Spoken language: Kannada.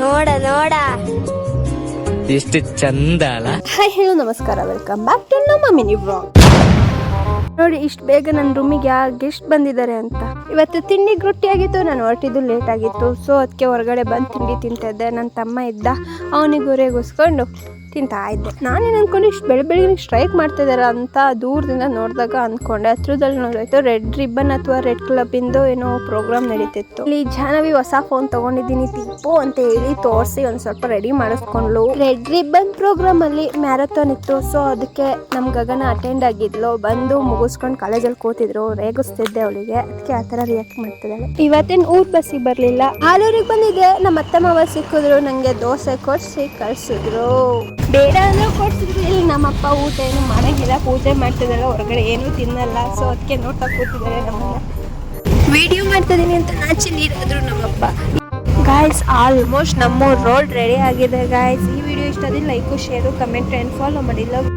ನೋಡ ನೋಡ ಎಷ್ಟು ಚಂದ ಅಲ್ಲ. ಹಾಯ್ ಹಲೋ ನಮಸ್ಕಾರ, ವೆಲ್ಕಮ್ ಬ್ಯಾಕ್ ಟು ನಮ್ಮ ಮಿನಿ ವ್ಲಾಗ್. ನೋಡಿ ಇಷ್ಟು ಬೇಗ ನನ್ನ ರೂಮಿಗೆ ಯಾವ ಗೆಸ್ಟ್ ಬಂದಿದ್ದಾರೆ ಅಂತ. ಇವತ್ತು ತಿಂಡಿಗೆ ರೊಟ್ಟಿ ಆಗಿತ್ತು, ನಾನು ಹೊರಟಿದ್ದು ಲೇಟ್ ಆಗಿತ್ತು. ಸೊ ಅದಕ್ಕೆ ಹೊರಗಡೆ ಬಂದು ತಿಂಡಿ ತಿಂತಿದ್ದೆ. ನನ್ನ ತಮ್ಮ ಇದ್ದ, ಅವನಿಗೆ ಗುರೆಗಿಸ್ಕೊಂಡು ತಿಂತಾ ಇದ್ದೆ. ನಾನೇನು ಅನ್ಕೊಂಡು ಇಷ್ಟು ಬೆಳಗ್ಗೆ ಸ್ಟ್ರೈಕ್ ಮಾಡ್ತಿದಾರ ಅಂತ ದೂರದಿಂದ ನೋಡಿದಾಗ ಅಂದ್ಕೊಂಡೆ. ಹತ್ರದಲ್ಲಿ ನೋಡಾಯ್ತು ರೆಡ್ ರಿಬ್ಬನ್ ಅಥವಾ ರೆಡ್ ಕ್ಲಬ್ಬಿಂದು ಏನೋ ಪ್ರೋಗ್ರಾಮ್ ನಡೀತಿತ್ತು. ಇಲ್ಲಿ ಜಾಹ್ನವಿ ಹೊಸ ಫೋನ್ ತಗೊಂಡಿದ್ದೀನಿ ಟಿಪ್ಪು ಅಂತ ಹೇಳಿ ತೋರಿಸಿ ಒಂದು ಸ್ವಲ್ಪ ರೆಡಿ ಮಾಡಿಸ್ಕೊಂಡ್ಲು. ರೆಡ್ ರಿಬ್ಬನ್ ಪ್ರೋಗ್ರಾಮ್ ಅಲ್ಲಿ ಮ್ಯಾರಥಾನ್ ಇತ್ತು. ಸೊ ಅದಕ್ಕೆ ನಮ್ ಗಗನ ಅಟೆಂಡ್ ಆಗಿದ್ಲು. ಬಂದು ಮುಗಿಸ್ಕೊಂಡು ಕಾಲೇಜಲ್ಲಿ ಕೂತಿದ್ರು, ರೇಗಿಸ್ತಿದ್ದೆ ಅವಳಿಗೆ. ಅದಕ್ಕೆ ಆ ಥರ ರಿಯಾಕ್ಟ್ ಮಾಡ್ತಿದ್ದಾಳೆ. ಇವತ್ತೇನು ಊರ್ ಬಸ್ಸಿಗೆ ಬರಲಿಲ್ಲ, ಆಲೂರಿಗೆ ಬಂದಿದ್ದೆ. ನಮ್ಮ ಅತ್ತೆ ಮಾವ ಸಿಕ್ಕಿದ್ರು, ನನಗೆ ದೋಸೆ ಕೊಡಿಸಿ ಕಳಿಸಿದ್ರು. ಬೇಡ ಅಂದ್ರೆ ಕೊಡ್ತಿದ್ರು. ಇಲ್ಲಿ ನಮ್ಮಪ್ಪ ಊಟ ಏನು ಮಾಡಂಗಿಲ್ಲ, ಪೂಜೆ ಮಾಡ್ತಿದ್ದಾರೆ, ಹೊರಗಡೆ ಏನೂ ತಿನ್ನಲ್ಲ. ಸೊ ಅದಕ್ಕೆ ನೋಡ್ತಾ ಕೂತಿದ್ದಾರೆ. ನಮ್ಮನ್ನ ವಿಡಿಯೋ ಮಾಡ್ತಿದ್ದೀನಿ ಅಂತ ನಾಚಿ ನೀರಾದ್ರು ನಮ್ಮಪ್ಪ. ಗಾಯ್ಸ್ ಆಲ್ಮೋಸ್ಟ್ ನಮ್ಮ ರೋಡ್ ರೆಡಿ ಆಗಿದೆ ಗಾಯ್ಸ್. ಈ ವಿಡಿಯೋ ಇಷ್ಟ ಆದರೆ like share comment and follow ಮಾಡಿ. ಲವ್.